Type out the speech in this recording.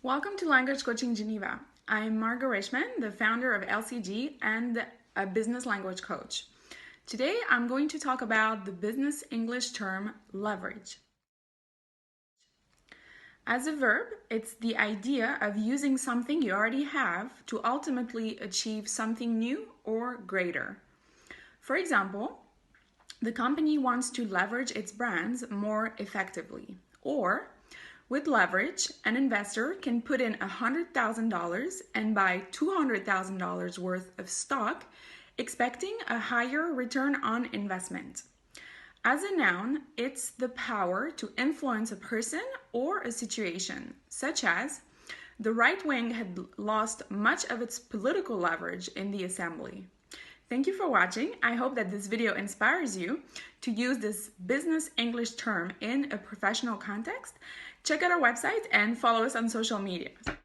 Welcome to Language Coaching Geneva. I'm Margot Rischmann, the founder of LCG and a business language coach. Today, I'm going to talk about the business English term leverage. As a verb, it's the idea of using something you already have to ultimately achieve something new or greater. For example, the company wants to leverage its brands more effectively. Or, with leverage, an investor can put in $100,000 and buy $200,000 worth of stock, expecting a higher return on investment. As a noun, it's the power to influence a person or a situation, such as the right wing had lost much of its political leverage in the assembly. Thank you for watching. I hope that this video inspires you to use this business English term in a professional context. Check out our website and follow us on social media.